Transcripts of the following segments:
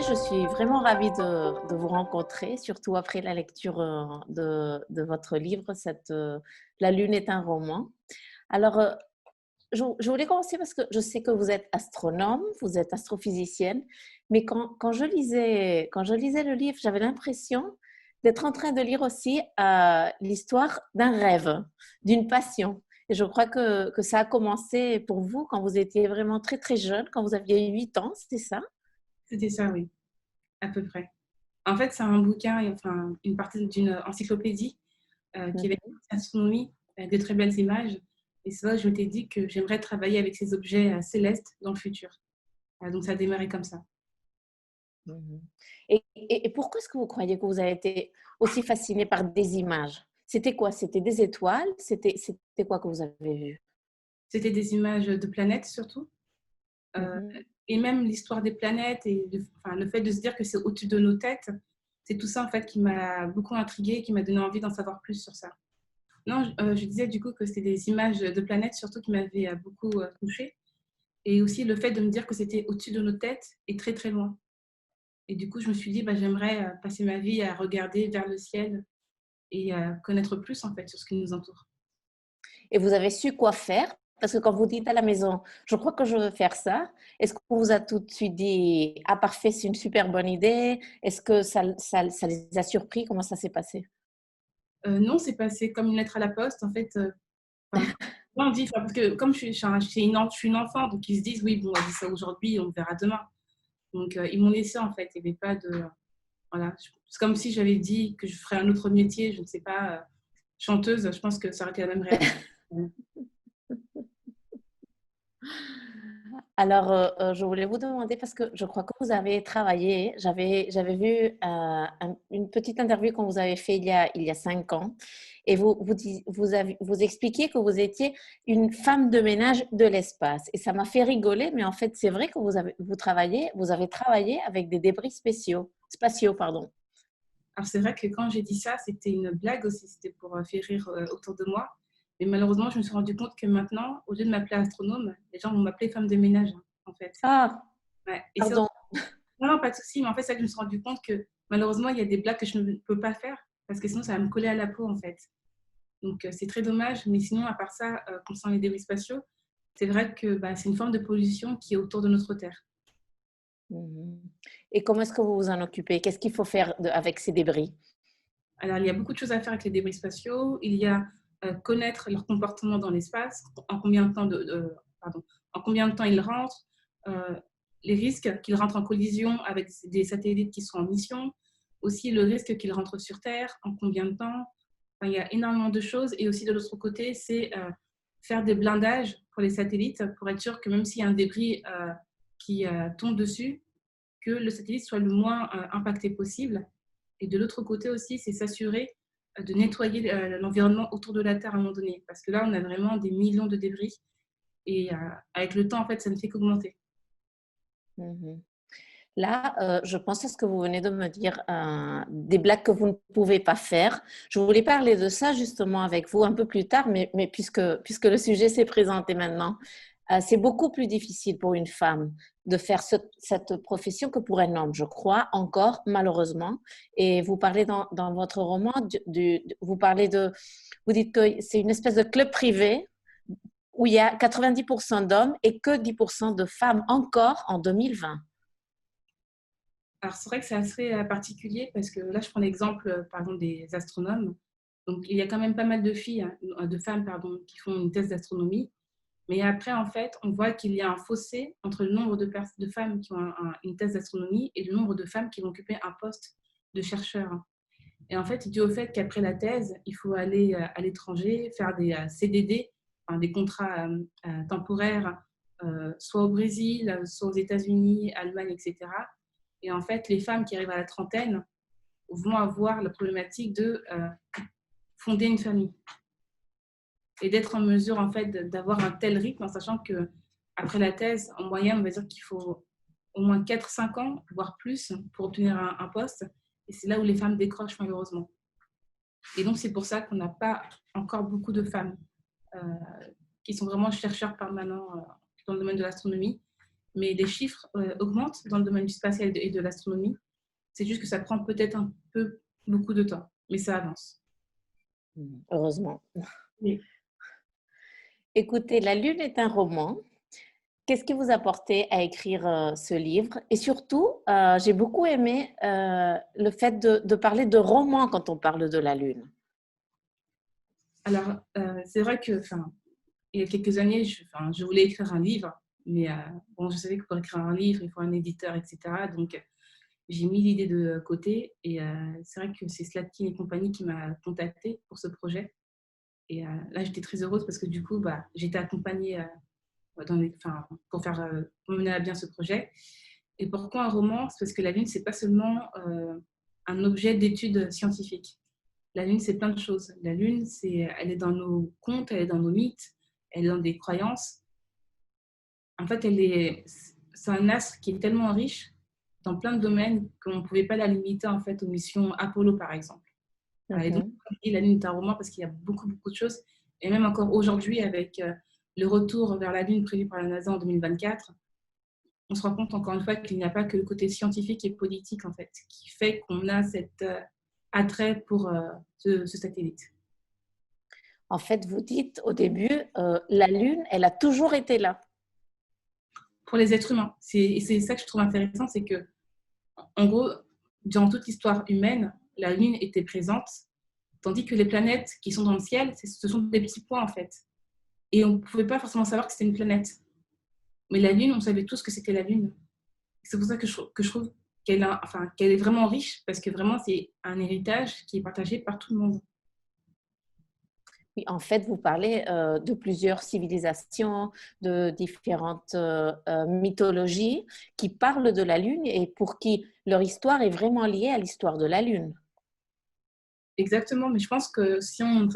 sujet. Je suis vraiment ravie de vous rencontrer, surtout après la lecture de votre livre, La Lune est un roman. Alors, je voulais commencer parce que je sais que vous êtes astronome, vous êtes astrophysicienne, mais quand je lisais le livre, j'avais l'impression d'être en train de lire aussi l'histoire d'un rêve, d'une passion. Et je crois que ça a commencé pour vous quand vous étiez vraiment très, très jeune, quand vous aviez 8 ans, c'était ça? C'était ça, oui, à peu près. En fait, c'est un bouquin, et enfin, une partie d'une encyclopédie qui avait Mhm. une astronomie, de très belles images. Et c'est vrai que je m'étais dit que j'aimerais travailler avec ces objets célestes dans le futur. Donc, ça a démarré comme ça. Mhm. Et pourquoi est-ce que vous croyez que vous avez été aussi fasciné par des images? C'était quoi? C'était des étoiles? C'était quoi que vous avez vu? C'était des images de planètes surtout. euh, Mhm. et même l'histoire des planètes et enfin, le fait de se dire que c'est au-dessus de nos têtes, c'est tout ça en fait qui m'a beaucoup intriguée et qui m'a donné envie d'en savoir plus sur ça. Non, je disais du coup que c'était des images de planètes surtout qui m'avaient beaucoup touchée. Et aussi le fait de me dire que c'était au-dessus de nos têtes et très très loin. Et du coup, je me suis dit, bah, j'aimerais passer ma vie à regarder vers le ciel et connaître plus en fait sur ce qui nous entoure. Et vous avez su quoi faire? Parce que quand vous dites à la maison, je crois que je veux faire ça, est-ce qu'on vous a tout de suite dit, ah parfait, c'est une super bonne idée? Est-ce que ça les a surpris? Comment ça s'est passé? Non, c'est passé comme une lettre à la poste en fait. Enfin, on dit, enfin, parce que comme je suis une enfant, donc ils se disent, oui, bon, on a dit ça aujourd'hui, on verra demain. Donc ils m'ont laissé en fait, il n'y avait pas de. Voilà. C'est comme si j'avais dit que je ferais un autre métier, je ne sais pas, chanteuse, je pense que ça aurait été la même réaction. Alors, je voulais vous demander, parce que je crois que vous avez travaillé, j'avais vu une petite interview qu'on vous avez fait il y a 5 ans, et vous expliquiez que vous étiez une femme de ménage de l'espace. Et ça m'a fait rigoler, mais en fait, c'est vrai que vous avez travaillé avec des débris spatiaux, pardon. Alors c'est vrai que quand j'ai dit ça, c'était une blague aussi, c'était pour faire rire autour de moi. Mais malheureusement, je me suis rendu compte que maintenant, au lieu de m'appeler astronome, les gens vont m'appeler femme de ménage, hein, en fait. Ah, Ouais. Et c'est pardon. non, non, pas de souci, mais en fait, c'est ça que je me suis rendu compte que malheureusement, il y a des blagues que je ne peux pas faire parce que sinon, ça va me coller à la peau, en fait. Donc, c'est très dommage. Mais sinon, à part ça, concernant les débris spatiaux, c'est vrai que bah, c'est une forme de pollution qui est autour de notre Terre. Mhm. Et comment est-ce que vous vous en occupez? Qu'est-ce qu'il faut faire avec ces débris? Alors, il y a beaucoup de choses à faire avec les débris spatiaux. Il y a connaître leur comportement dans l'espace, pardon, en combien de temps ils rentrent, euh, les risques qu'ils rentrent en collision avec des satellites qui sont en mission, aussi le risque qu'ils rentrent sur Terre, en combien de temps. Enfin, il y a énormément de choses. Et aussi de l'autre côté, c'est faire des blindages pour les satellites pour être sûr que même s'il y a un débris qui tombe dessus, que le satellite soit le moins impacté possible. Et de l'autre côté aussi, c'est s'assurer de nettoyer l'environnement autour de la Terre à un moment donné. Parce que là, on a vraiment des millions de débris. Et avec le temps, en fait, ça ne fait qu'augmenter. Mhm. Là, je pense à ce que vous venez de me dire, des blagues que vous ne pouvez pas faire. Je voulais parler de ça justement avec vous un peu plus tard, mais puisque le sujet s'est présenté maintenant, c'est beaucoup plus difficile pour une femme de faire cette profession que pour un homme, je crois, encore, malheureusement. Et vous parlez dans votre roman, vous dites que c'est une espèce de club privé où il y a 90% d'hommes et que 10% de femmes encore en 2020. Alors, c'est vrai que c'est assez particulier parce que là, je prends l'exemple, par exemple, des astronomes. Donc, il y a quand même pas mal de filles, hein, de femmes, pardon, qui font une thèse d'astronomie. Mais après, en fait, on voit qu'il y a un fossé entre le nombre de femmes qui ont une thèse d'astronomie et le nombre de femmes qui vont occuper un poste de chercheur. Et en fait, dû au fait qu'après la thèse, il faut aller à l'étranger, faire des CDD, enfin, des contrats temporaires, soit au Brésil, soit aux États-Unis, Allemagne, etc. Et en fait, les femmes qui arrivent à la trentaine vont avoir la problématique de fonder une famille et d'être en mesure en fait d'avoir un tel rythme en sachant que après la thèse, en moyenne, on va dire qu'il faut au moins 4 5 ans, voire plus, pour obtenir un poste. Et c'est là où les femmes décrochent malheureusement. Et donc, c'est pour ça qu'on n'a pas encore beaucoup de femmes euh, qui sont vraiment chercheurs permanents dans le domaine de l'astronomie. mais les chiffres augmentent dans le domaine du spatial et de l'astronomie. C'est juste que ça prend peut-être un peu beaucoup de temps, mais ça avance. Heureusement. Oui. Écoutez, La Lune est un roman. Qu'est-ce qui vous a porté à écrire ce livre? Et surtout, j'ai beaucoup aimé le fait de parler de roman quand on parle de la Lune. Alors, c'est vrai que, il y a quelques années, je voulais écrire un livre, mais bon, je savais que pour écrire un livre, il faut un éditeur, etc. Donc, j'ai mis l'idée de côté et c'est vrai que c'est Slatkin et compagnie qui m'a contactée pour ce projet. Et là, j'étais très heureuse parce que du coup, j'étais accompagnée pour mener à bien ce projet. Et pourquoi un roman? C'est parce que la Lune, c'est pas seulement un objet d'étude scientifique. La Lune, c'est plein de choses. La Lune, elle est dans nos contes, elle est dans nos mythes, elle est dans des croyances. En fait, c'est un astre qui est tellement riche dans plein de domaines qu'on ne pouvait pas la limiter en fait aux missions Apollo, par exemple. Et donc, Mhm. comme je dis, la Lune est un roman parce qu'il y a beaucoup, beaucoup de choses. Et même encore aujourd'hui, avec le retour vers la Lune prévu par la NASA en 2024, on se rend compte encore une fois qu'il n'y a pas que le côté scientifique et politique en fait, qui fait qu'on a cet attrait pour ce satellite. En fait, vous dites au début, la Lune, elle a toujours été là. Pour les êtres humains, c'est ça que je trouve intéressant, c'est que en gros, durant toute l'histoire humaine, la Lune était présente, tandis que les planètes qui sont dans le ciel, ce sont des petits points en fait. Et on ne pouvait pas forcément savoir que c'était une planète. Mais la Lune, on savait tous que c'était la Lune. C'est pour ça que je trouve qu'elle est vraiment riche, parce que vraiment, c'est un héritage qui est partagé par tout le monde. Oui, en fait, vous parlez de plusieurs civilisations, de différentes mythologies qui parlent de la Lune et pour qui leur histoire est vraiment liée à l'histoire de la Lune. Exactement, mais je pense que si on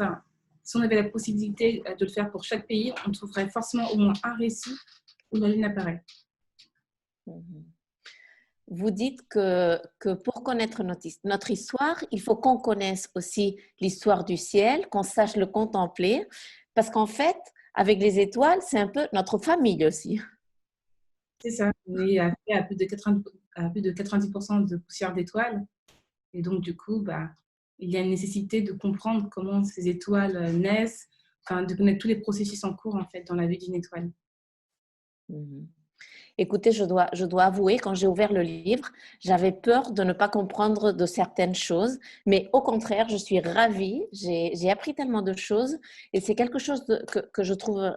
avait la possibilité de le faire pour chaque pays, on trouverait forcément au moins un récit où la Lune apparaît. Mhm. Vous dites que pour connaître notre histoire, il faut qu'on connaisse aussi l'histoire du ciel, qu'on sache le contempler, parce qu'en fait, avec les étoiles, c'est un peu notre famille aussi. C'est ça, on est à plus de 90% de poussière d'étoiles. Et donc, du coup, il y a une nécessité de comprendre comment ces étoiles naissent, de connaître tous les processus en cours en fait, dans la vie d'une étoile. Mhm. Écoutez, je dois avouer, quand j'ai ouvert le livre, j'avais peur de ne pas comprendre de certaines choses, mais au contraire, je suis ravie. J'ai appris tellement de choses et c'est quelque chose que je trouve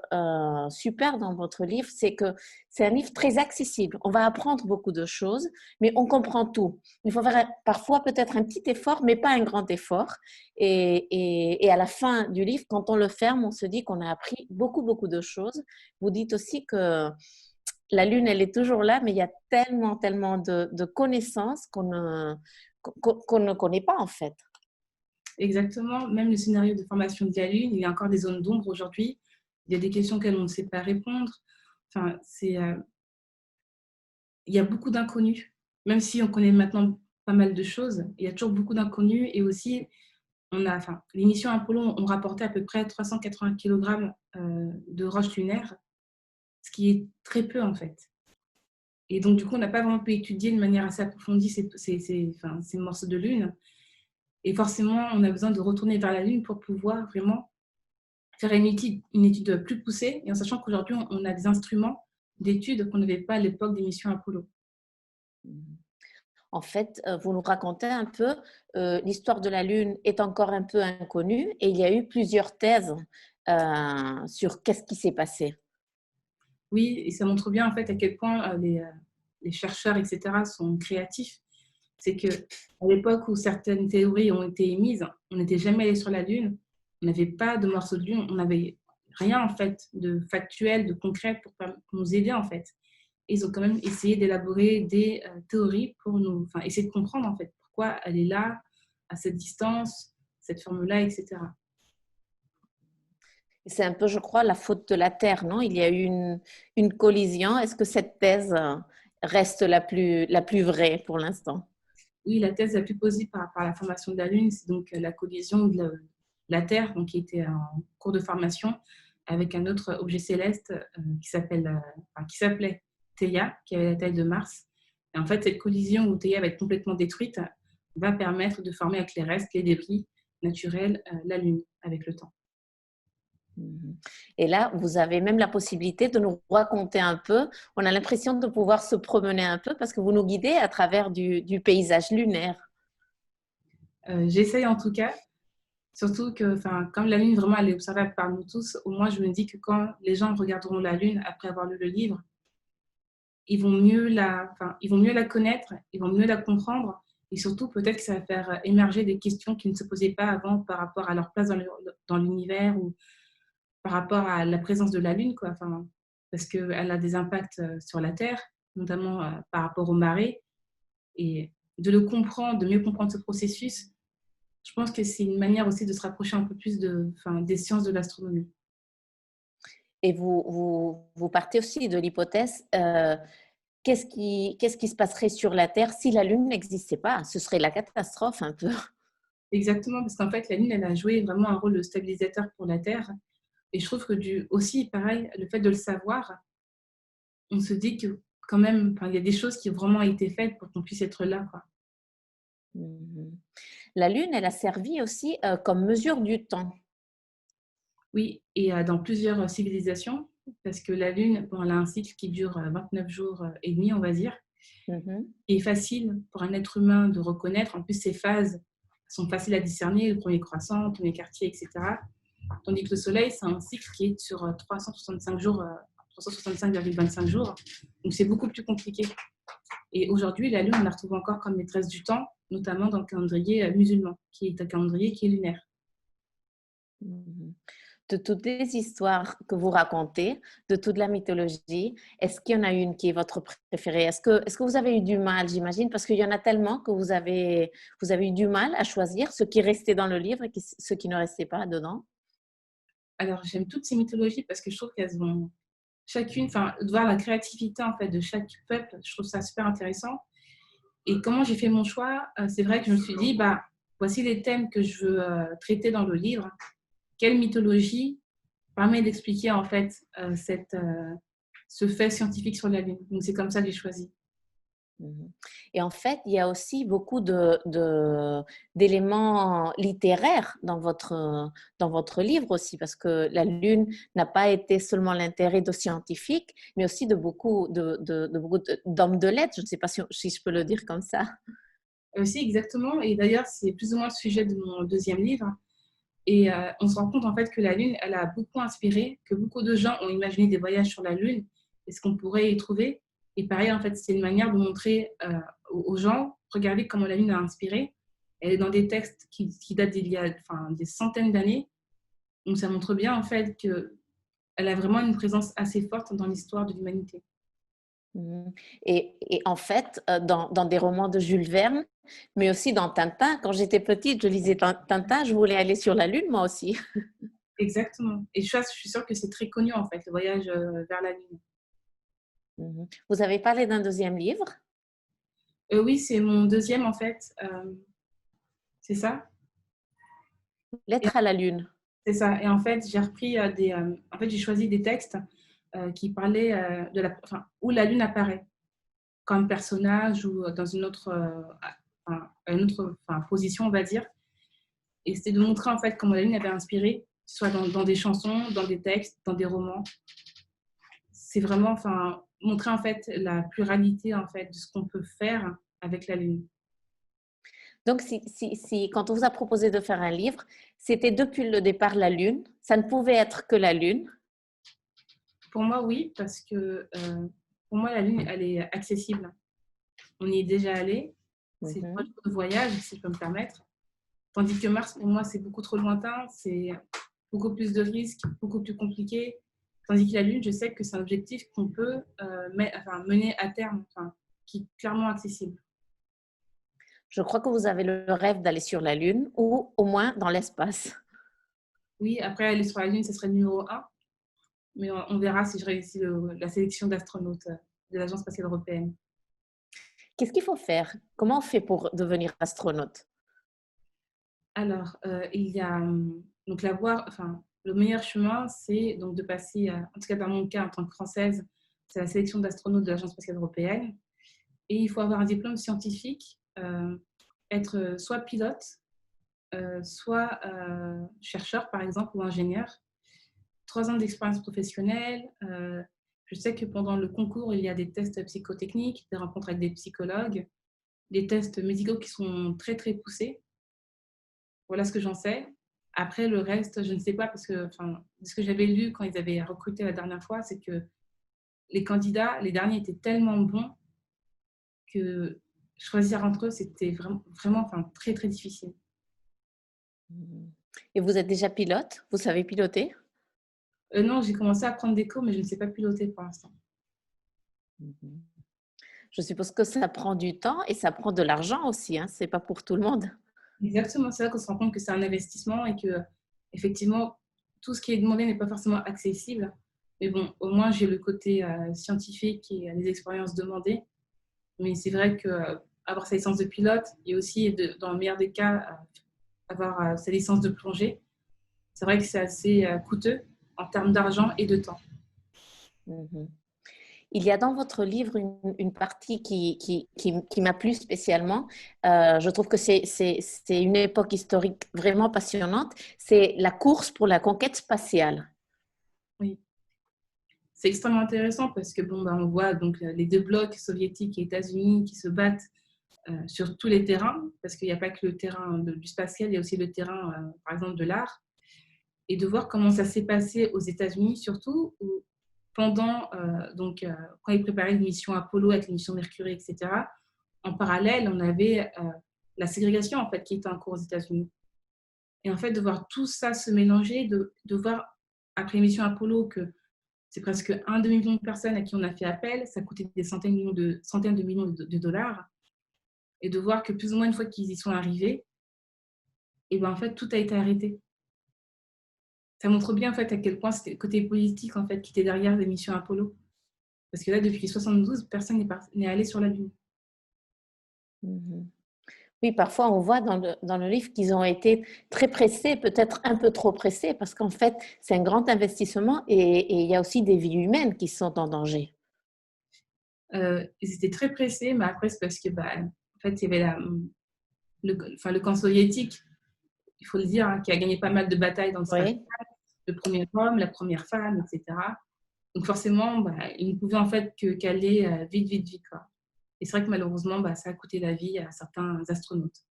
super dans votre livre, c'est que c'est un livre très accessible. On va apprendre beaucoup de choses, mais on comprend tout. Il faut faire parfois peut-être un petit effort, mais pas un grand effort. Et à la fin du livre, quand on le ferme, on se dit qu'on a appris beaucoup, beaucoup de choses. Vous dites aussi que la Lune, elle est toujours là, mais il y a tellement, tellement de connaissances qu'on ne connaît pas en fait. Exactement, même le scénario de formation de la Lune, il y a encore des zones d'ombre aujourd'hui. Il y a des questions auxquelles on ne sait pas répondre. Enfin, il y a beaucoup d'inconnus. Même si on connaît maintenant pas mal de choses, il y a toujours beaucoup d'inconnus. Et aussi, les missions Apollo ont rapporté à peu près 380 kg de roches lunaires, ce qui est très peu en fait. Et donc, du coup, on n'a pas vraiment pu étudier de manière assez approfondie ces morceaux de Lune. Et forcément, on a besoin de retourner vers la Lune pour pouvoir vraiment faire une étude plus poussée, et en sachant qu'aujourd'hui, on a des instruments d'études qu'on n'avait pas à l'époque des missions Apollo. En fait, vous nous racontez un peu, l'histoire de la Lune est encore un peu inconnue et il y a eu plusieurs thèses sur qu'est-ce qui s'est passé. Oui, et ça montre bien en fait à quel point les chercheurs, etc., sont créatifs. C'est que à l'époque où certaines théories ont été émises, on n'était jamais allé sur la Lune, on n'avait pas de morceau de Lune, on n'avait rien en fait de factuel, de concret pour nous aider en fait. Et ils ont quand même essayé d'élaborer des théories pour essayer de comprendre en fait pourquoi elle est là, à cette distance, cette forme-là, etc. C'est un peu, je crois, la faute de la Terre, non? Il y a eu une collision. Est-ce que cette thèse reste la plus vraie pour l'instant? Oui, la thèse la plus posée par rapport à la formation de la Lune, c'est donc la collision de la Terre, donc, qui était en cours de formation, avec un autre objet céleste qui s'appelait Theia, qui avait la taille de Mars. Et en fait, cette collision où Theia va être complètement détruite va permettre de former avec les restes, les débris naturels, la Lune avec le temps. Mhm. Et là, vous avez même la possibilité de nous raconter un peu. On a l'impression de pouvoir se promener un peu parce que vous nous guidez à travers du paysage lunaire. J'essaye en tout cas, surtout que comme la Lune vraiment elle est observable par nous tous, au moins je me dis que quand les gens regarderont la Lune après avoir lu le livre, ils vont mieux la connaître, ils vont mieux la comprendre et surtout peut-être que ça va faire émerger des questions qui ne se posaient pas avant par rapport à leur place dans l'univers ou par rapport à la présence de la Lune, quoi. Enfin, parce qu'elle a des impacts sur la Terre, notamment par rapport aux marées. Et de le comprendre, de mieux comprendre ce processus, je pense que c'est une manière aussi de se rapprocher un peu plus des sciences de l'astronomie. Et vous partez aussi de l'hypothèse, qu'est-ce qui se passerait sur la Terre si la Lune n'existait pas? Ce serait la catastrophe un peu. Exactement, parce qu'en fait, la Lune, elle a joué vraiment un rôle de stabilisateur pour la Terre. Et je trouve que aussi, pareil, le fait de le savoir, on se dit que quand même, il y a des choses qui ont vraiment été faites pour qu'on puisse être là, quoi. Mhm. La Lune, elle a servi aussi comme mesure du temps. Oui, et dans plusieurs civilisations, parce que la Lune, bon, elle a un cycle qui dure 29 jours et demi, on va dire, Mhm. et est facile pour un être humain de reconnaître. En plus, ces phases sont faciles à discerner, le premier croissant, le premier quartier, etc. Tandis que le Soleil, c'est un cycle qui est sur 365 jours, 365,25 jours. Donc, c'est beaucoup plus compliqué. Et aujourd'hui, la Lune, on la retrouve encore comme maîtresse du temps, notamment dans le calendrier musulman, qui est un calendrier qui est lunaire. Mhm. De toutes les histoires que vous racontez, de toute la mythologie, est-ce qu'il y en a une qui est votre préférée? Est-ce que vous avez eu du mal, j'imagine, parce qu'il y en a tellement que vous avez eu du mal à choisir ce qui restait dans le livre et ce qui ne restait pas dedans? Alors, j'aime toutes ces mythologies parce que je trouve qu'elles ont chacune, de voir la créativité en fait de chaque peuple, je trouve ça super intéressant. Et comment j'ai fait mon choix, c'est vrai que je me suis dit, bah, voici les thèmes que je veux traiter dans le livre. Quelle mythologie permet d'expliquer en fait ce fait scientifique sur la Lune. Donc c'est comme ça que j'ai choisi. Mhm. Et en fait, il y a aussi beaucoup d'éléments littéraires dans votre livre aussi, parce que la Lune n'a pas été seulement l'intérêt de scientifiques, mais aussi de beaucoup d'hommes de lettres. Je ne sais pas si je peux le dire comme ça. Aussi exactement, et d'ailleurs c'est plus ou moins le sujet de mon deuxième livre. Et on se rend compte en fait que la Lune, elle a beaucoup inspiré, que beaucoup de gens ont imaginé des voyages sur la Lune et ce qu'on pourrait y trouver. Et pareil, en fait, c'est une manière de montrer aux gens, regardez comment la Lune a inspiré. Elle est dans des textes qui datent d'il y a des centaines d'années. Donc ça montre bien en fait qu'elle a vraiment une présence assez forte dans l'histoire de l'humanité. Mhm. Et en fait, dans des romans de Jules Verne, mais aussi dans Tintin, quand j'étais petite, je lisais Tintin, je voulais aller sur la Lune moi aussi. Exactement. Et je suis sûre que c'est très connu en fait, le voyage vers la Lune. Mhm. Vous avez parlé d'un deuxième livre, Oui, c'est mon deuxième en fait. C'est ça. Et Lettre à la Lune. c'est ça. Et en fait, j'ai repris en fait, j'ai choisi des textes qui parlaient où la Lune apparaît comme personnage ou dans une autre position, on va dire. Et c'était de montrer en fait comment la Lune avait inspiré, soit dans des chansons, dans des textes, dans des romans. C'est vraiment, montrer en fait la pluralité en fait de ce qu'on peut faire avec la Lune. Donc, quand on vous a proposé de faire un livre, c'était depuis le départ la Lune. Ça ne pouvait être que la Lune. Pour moi, oui, parce que pour moi, la Lune, elle est accessible. On y est déjà allé. C'est 3 Mhm. jours de voyage, si je peux me permettre. Tandis que Mars, pour moi, c'est beaucoup trop lointain, c'est beaucoup plus de risques, beaucoup plus compliqué. Tandis que la Lune, je sais que c'est un objectif qu'on peut mener à terme, qui est clairement accessible. Je crois que vous avez le rêve d'aller sur la Lune ou au moins dans l'espace. Oui, après, aller sur la Lune, ce serait le numéro un, mais on verra si je réussis la sélection d'astronautes de l'Agence spatiale européenne. Qu'est-ce qu'il faut faire? Comment on fait pour devenir astronaute? Alors, il y a donc le meilleur chemin, c'est donc de passer, en tout cas dans mon cas en tant que Française, C'est la sélection d'astronautes de l'Agence spatiale européenne. Et il faut avoir un diplôme scientifique, être soit pilote, soit chercheur, par exemple, ou ingénieur. 3 ans d'expérience professionnelle. Je sais que pendant le concours, il y a des tests psychotechniques, des rencontres avec des psychologues, des tests médicaux qui sont très, très poussés. Voilà ce que j'en sais. Après, le reste, je ne sais pas parce que, enfin, ce que j'avais lu quand ils avaient recruté la dernière fois, c'est que les candidats, les derniers étaient tellement bons que choisir entre eux, c'était vraiment, vraiment enfin, très, très difficile. Et vous êtes déjà pilote? Vous savez piloter? Non, j'ai commencé à prendre des cours, mais je ne sais pas piloter pour l'instant. Mhm. Je suppose que ça prend du temps et ça prend de l'argent aussi, hein? C'est pas pour tout le monde. Exactement, c'est là qu'on se rend compte que c'est un investissement et que, effectivement, tout ce qui est demandé n'est pas forcément accessible. Mais bon, au moins, j'ai le côté scientifique et les expériences demandées. Mais c'est vrai que avoir sa licence de pilote et aussi, dans le meilleur des cas, avoir sa licence de plongée, c'est vrai que c'est assez coûteux en termes d'argent et de temps. Mhm. Il y a dans votre livre une partie qui m'a plu spécialement. Je trouve que c'est une époque historique vraiment passionnante. C'est la course pour la conquête spatiale. Oui, c'est extrêmement intéressant parce que bon, on voit donc les 2 blocs soviétiques et États-Unis qui se battent sur tous les terrains, parce qu'il n'y a pas que le terrain du spatial, il y a aussi le terrain, par exemple, de l'art. Et de voir comment ça s'est passé aux États-Unis, surtout où pendant, quand ils préparaient les missions Apollo avec les missions Mercury, etc., en parallèle, on avait la ségrégation en fait, qui était en cours aux États-Unis. Et en fait, de voir tout ça se mélanger, de voir après les missions Apollo que c'est presque un demi-million de personnes à qui on a fait appel, ça coûtait des centaines de millions de dollars, et de voir que plus ou moins une fois qu'ils y sont arrivés, et ben en fait, tout a été arrêté. Ça montre bien en fait à quel point c'était le côté politique en fait qui était derrière les missions Apollo. Parce que là, depuis 72, personne n'est allé sur la Lune. Mhm. Oui, parfois on voit dans le livre qu'ils ont été très pressés, peut-être un peu trop pressés, parce qu'en fait, c'est un grand investissement et il y a aussi des vies humaines qui sont en danger. Ils étaient très pressés, mais après, c'est parce que en fait, il y avait le camp soviétique, il faut le dire, hein, qui a gagné pas mal de batailles dans le spatial, Oui. le premier homme, la première femme, etc. Donc forcément, ils ne pouvaient en fait qu'aller vite, vite, vite, quoi. Et c'est vrai que malheureusement, ça a coûté la vie à certains astronautes.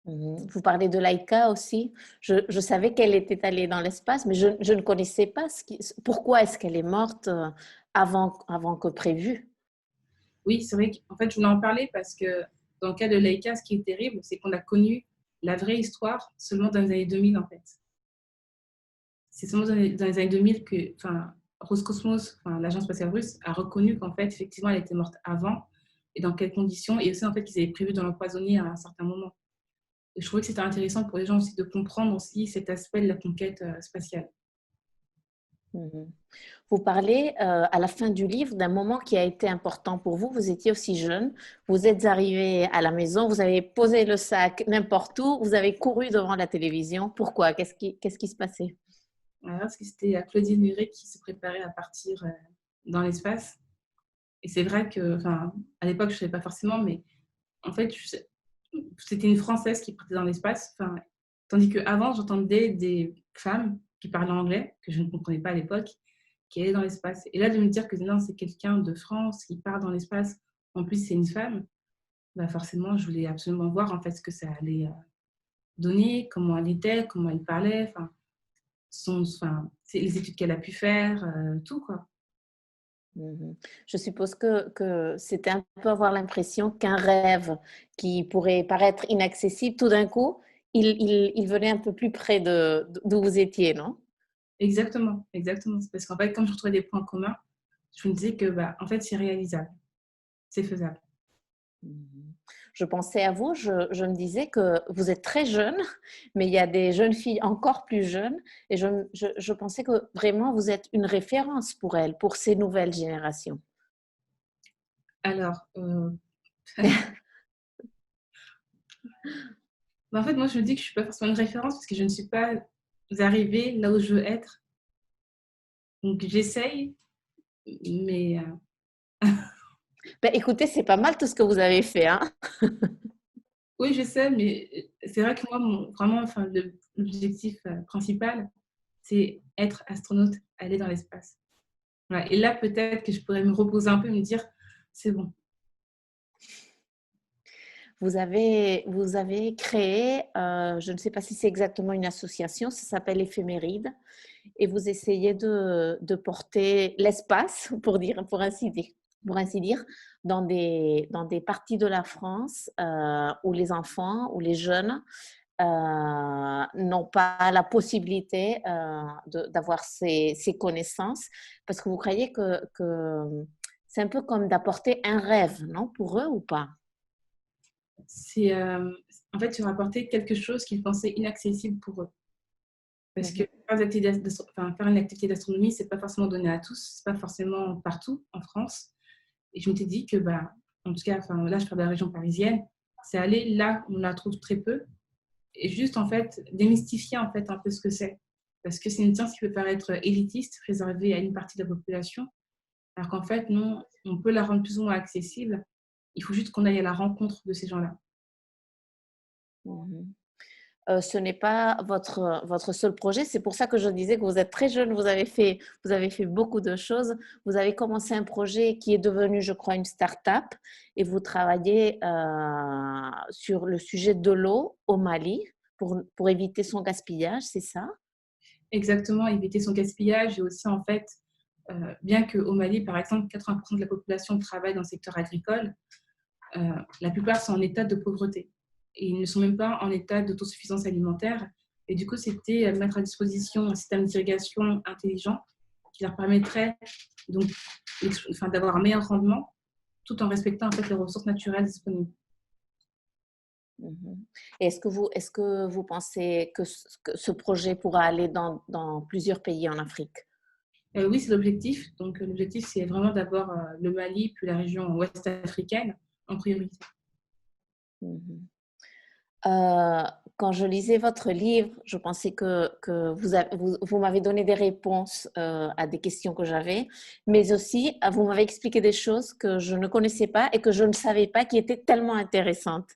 Mhm. Vous parlez de Laïka aussi. Je savais qu'elle était allée dans l'espace, mais je ne connaissais pas pourquoi est-ce qu'elle est morte avant que prévu. Oui, c'est vrai qu'en fait, je voulais en parler parce que dans le cas de Laika, ce qui est terrible, c'est qu'on a connu la vraie histoire seulement dans les années 2000, en fait. C'est seulement dans les années 2000 que Roscosmos, l'agence spatiale russe, a reconnu qu'en fait, effectivement, elle était morte avant et dans quelles conditions, et aussi en fait qu'ils avaient prévu de l'empoisonner à un certain moment. Et je trouvais que c'était intéressant pour les gens aussi de comprendre aussi cet aspect de la conquête spatiale. Mhm. Vous parlez à la fin du livre d'un moment qui a été important pour vous. Vous étiez aussi jeune, vous êtes arrivé à la maison, vous avez posé le sac n'importe où, vous avez couru devant la télévision. Pourquoi? Qu'est-ce qui se passait? Alors, parce que c'était Claudine Nuret qui se préparait à partir dans l'espace. Et c'est vrai que, à l'époque, je ne savais pas forcément, mais en fait, c'était une Française qui partait dans l'espace. Tandis qu'avant, j'entendais des femmes qui parlaient anglais, que je ne comprenais pas à l'époque, qui allaient dans l'espace. Et là, de me dire que non, c'est quelqu'un de France qui part dans l'espace, en plus, c'est une femme, forcément, je voulais absolument voir en fait ce que ça allait donner, comment elle était, comment elle parlait, les études qu'elle a pu faire, tout quoi. Mhm. Je suppose que c'était un peu avoir l'impression qu'un rêve qui pourrait paraître inaccessible, tout d'un coup, il venait un peu plus près d'où vous étiez, non? Exactement, exactement. C'est parce qu'en fait, comme je retrouvais des points communs, je me disais que en fait, c'est réalisable, c'est faisable. Mhm. Je pensais à vous, je me disais que vous êtes très jeune, mais il y a des jeunes filles encore plus jeunes, et je pensais que vraiment vous êtes une référence pour elles, pour ces nouvelles générations. Alors, en fait, moi, je me dis que je ne suis pas forcément une référence parce que je ne suis pas arrivée là où je veux être. Donc, j'essaye, Mais Ben, écoutez, c'est pas mal tout ce que vous avez fait, hein. oui, je sais, mais c'est vrai que moi, vraiment, enfin, l'objectif principal, c'est être astronaute, aller dans l'espace. Voilà. Et là, peut-être que je pourrais me reposer un peu et me dire, c'est bon. Vous avez créé, je ne sais pas si c'est exactement une association, ça s'appelle Éphéméride, et vous essayez de porter l'espace, pour ainsi dire, dans des parties de la France où les enfants, où les jeunes n'ont pas la possibilité d'avoir ces connaissances, parce que vous croyez que c'est un peu comme d'apporter un rêve, non, pour eux ou pas? C'est, en fait, tu rapportais quelque chose qu'ils pensaient inaccessible pour eux. Parce que Mhm, faire une activité d'astronomie, c'est pas forcément donné à tous, c'est pas forcément partout en France. Et je m'étais dit que, bah, en tout cas, enfin, là, je parle de la région parisienne, c'est aller là où on la trouve très peu et juste, en fait, démystifier, en fait, un peu ce que c'est. Parce que c'est une science qui peut paraître élitiste, réservée à une partie de la population, alors qu'en fait, non, on peut la rendre plus ou moins accessible. Il faut juste qu'on aille à la rencontre de ces gens-là. mhm. Ce n'est pas votre seul projet. C'est pour ça que je disais que vous êtes très jeune, vous avez fait beaucoup de choses. Vous avez commencé un projet qui est devenu, je crois, une start-up et vous travaillez sur le sujet de l'eau au Mali pour éviter son gaspillage, c'est ça? Exactement, éviter son gaspillage et aussi, en fait, bien qu'au Mali, par exemple, 80% de la population travaille dans le secteur agricole, la plupart sont en état de pauvreté et ils ne sont même pas en état d'autosuffisance alimentaire. Et du coup, c'était mettre à disposition un système d'irrigation intelligent qui leur permettrait donc, enfin, d'avoir un meilleur rendement tout en respectant en fait les ressources naturelles disponibles. Mhm. Est-ce que vous pensez que ce projet pourra aller dans plusieurs pays en Afrique? Oui, c'est l'objectif. Donc, l'objectif, c'est vraiment d'abord le Mali, puis la région ouest africaine en priorité. Mhm. Euh, Quand je lisais votre livre, je pensais que vous m'avez donné des réponses à des questions que j'avais, mais aussi vous m'avez expliqué des choses que je ne connaissais pas et que je ne savais pas qui étaient tellement intéressantes.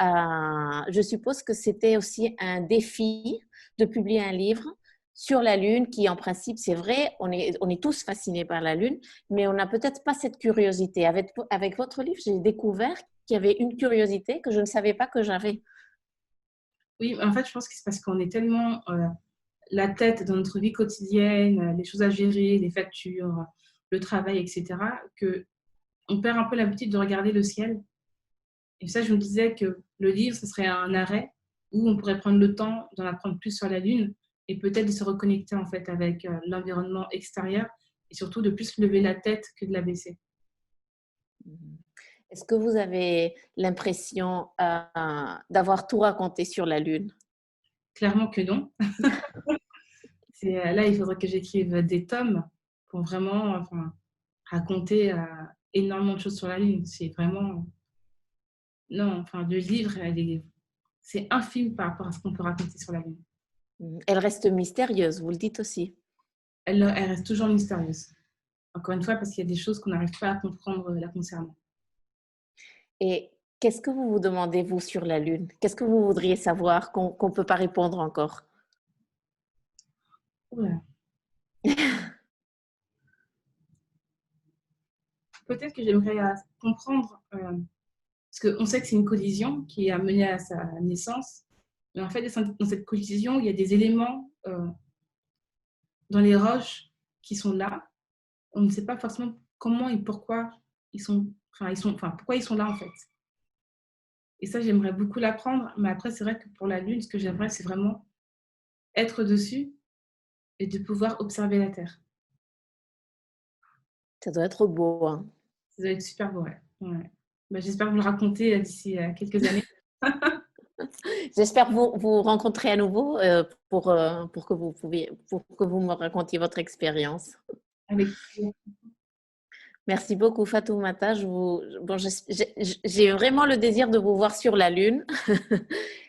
Je suppose que c'était aussi un défi de publier un livre sur la Lune qui, en principe, c'est vrai, on est tous fascinés par la Lune, mais on n'a peut-être pas cette curiosité. Avec votre livre, j'ai découvert qu'il y avait une curiosité que je ne savais pas que j'avais. Oui, en fait, je pense que c'est parce qu'on est tellement la tête dans notre vie quotidienne, les choses à gérer, les factures, le travail, etc., que on perd un peu l'habitude de regarder le ciel. Et ça, je me disais que le livre, ce serait un arrêt où on pourrait prendre le temps d'en apprendre plus sur la Lune et peut-être de se reconnecter en fait avec l'environnement extérieur et surtout de plus lever la tête que de la baisser. Mhm. Est-ce que vous avez l'impression d'avoir tout raconté sur la Lune? Clairement que non. Là, il faudrait que j'écrive des tomes pour vraiment enfin, raconter énormément de choses sur la Lune. C'est vraiment... Non, enfin, le livre, c'est infime par rapport à ce qu'on peut raconter sur la Lune. Mhm. Elle reste mystérieuse, vous le dites aussi. Elle reste toujours mystérieuse. Encore une fois, parce qu'il y a des choses qu'on n'arrive pas à comprendre la concernant. Et qu'est-ce que vous vous demandez, vous, sur la Lune? Qu'est-ce que vous voudriez savoir qu'on ne peut pas répondre encore? Voilà. Peut-être que j'aimerais comprendre, parce qu'on sait que c'est une collision qui a mené à sa naissance, mais en fait, dans cette collision, il y a des éléments dans les roches qui sont là. On ne sait pas forcément comment et pourquoi enfin, pourquoi ils sont là en fait. Et ça, j'aimerais beaucoup l'apprendre, mais après, c'est vrai que pour la Lune, ce que j'aimerais, c'est vraiment être dessus et de pouvoir observer la Terre. Ça doit être beau, hein? Ça doit être super beau, ouais. Ouais. Bah, j'espère vous le raconter d'ici quelques années. J'espère vous rencontrer à nouveau pour que vous me racontiez votre expérience. Avec Merci beaucoup, Fatoumata. J'ai vraiment le désir de vous voir sur la Lune.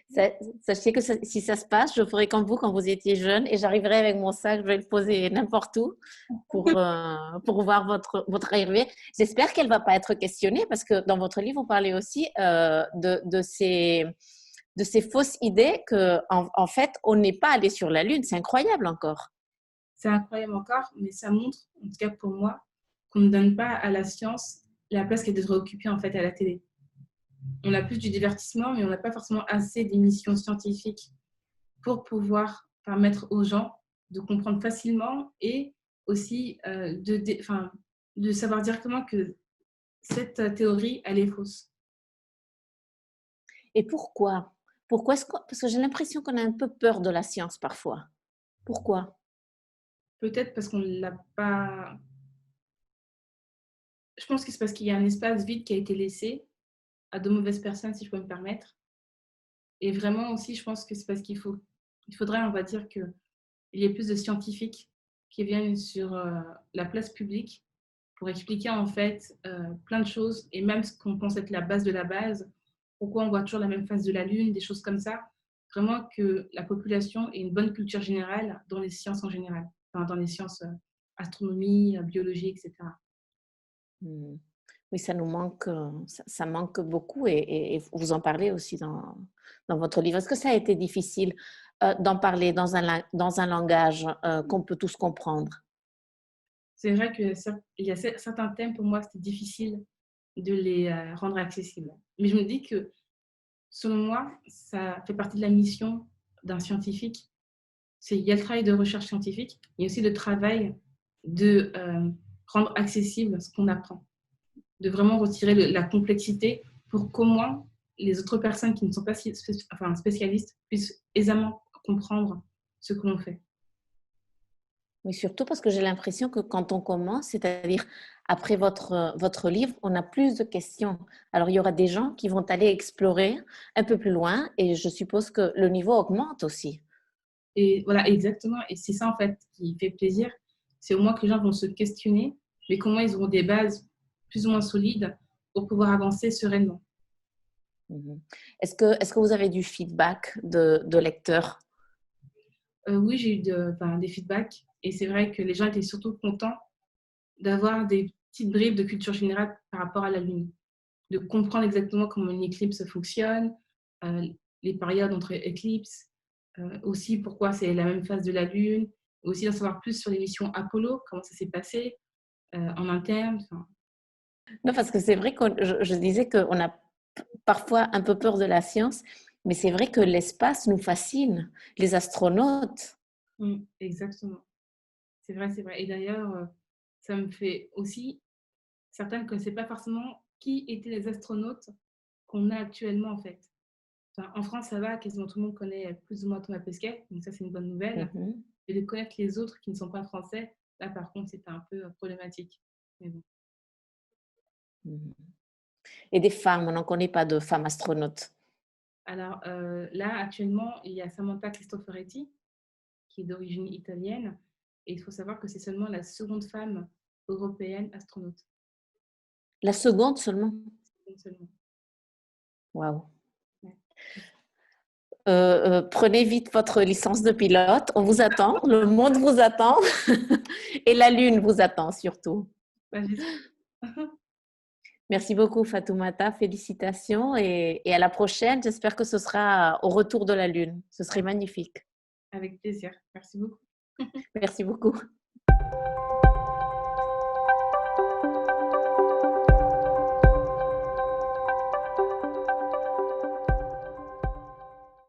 Sachez que si ça se passe, je ferai comme vous quand vous étiez jeune et j'arriverai avec mon sac, je vais le poser n'importe où pour voir votre arrivée. J'espère qu'elle ne va pas être questionnée parce que dans votre livre, vous parlez aussi de ces fausses idées qu'en fait, on n'est pas allé sur la Lune. C'est incroyable encore. C'est incroyable encore, mais ça montre, en tout cas pour moi, qu'on ne donne pas à la science la place qu'elle devrait occuper en fait à la télé. On a plus du divertissement, mais on n'a pas forcément assez d'émissions scientifiques pour pouvoir permettre aux gens de comprendre facilement et aussi de savoir directement que cette théorie, elle est fausse. Et pourquoi? Pourquoi parce que j'ai l'impression qu'on a un peu peur de la science parfois. Pourquoi? Peut-être parce qu'on ne l'a pas... Je pense que c'est parce qu'il y a un espace vide qui a été laissé à de mauvaises personnes, si je peux me permettre. Et vraiment aussi, je pense que c'est parce il faudrait, on va dire, qu'il y ait plus de scientifiques qui viennent sur la place publique pour expliquer en fait plein de choses et même ce qu'on pense être la base de la base, pourquoi on voit toujours la même face de la Lune, des choses comme ça. Vraiment que la population ait une bonne culture générale dans les sciences en général, enfin, dans les sciences astronomie, biologie, etc. Oui, ça nous manque, ça manque beaucoup et vous en parlez aussi dans votre livre. Est-ce que ça a été difficile d'en parler dans un langage qu'on peut tous comprendre? C'est vrai qu'il y a certains thèmes, pour moi, c'était difficile de les rendre accessibles. Mais je me dis que, selon moi, ça fait partie de la mission d'un scientifique. Il y a le travail de recherche scientifique, mais aussi le travail de rendre accessible ce qu'on apprend, de vraiment retirer la complexité pour qu'au moins les autres personnes qui ne sont pas spécialistes puissent aisément comprendre ce que l'on fait. Oui, surtout parce que j'ai l'impression que quand on commence, c'est-à-dire après votre livre, on a plus de questions. Alors, il y aura des gens qui vont aller explorer un peu plus loin et je suppose que le niveau augmente aussi. Et voilà, exactement. Et c'est ça, en fait, qui fait plaisir. C'est au moins que les gens vont se questionner, mais comment ils auront des bases plus ou moins solides pour pouvoir avancer sereinement. Mhm. Est-ce que vous avez du feedback de lecteurs? Oui, j'ai eu des feedbacks. Et c'est vrai que les gens étaient surtout contents d'avoir des petites bribes de culture générale par rapport à la Lune, de comprendre exactement comment une éclipse fonctionne, euh, les périodes entre éclipses, aussi pourquoi c'est la même phase de la Lune, aussi d'en savoir plus sur les missions Apollo, comment ça s'est passé en interne. Non, parce que c'est vrai que je disais qu'on a parfois un peu peur de la science, mais c'est vrai que l'espace nous fascine, les astronautes. Exactement. C'est vrai, c'est vrai. Et d'ailleurs, ça me fait aussi, certains ne connaissaient pas forcément qui étaient les astronautes qu'on a actuellement en fait. Enfin, en France, ça va, quasiment tout le monde connaît plus ou moins Thomas Pesquet, donc ça c'est une bonne nouvelle. Mhm, Et de connaître les autres qui ne sont pas français, là par contre c'était un peu problématique. Mais bon. mhm. Et des femmes, on n'en connaît pas de femmes astronautes. Alors là, actuellement, il y a Samantha Cristoforetti, qui est d'origine italienne, et il faut savoir que c'est seulement la seconde femme européenne astronaute. La seconde seulement. Seconde seulement. Waouh. Ouais. Prenez vite votre licence de pilote. On vous attend. Le monde vous attend. Et la Lune vous attend surtout. Bah, j'espère. Merci beaucoup, Fatoumata. Félicitations et à la prochaine. J'espère que ce sera au retour de la Lune. Ce serait magnifique. Avec plaisir. Merci beaucoup. Merci beaucoup.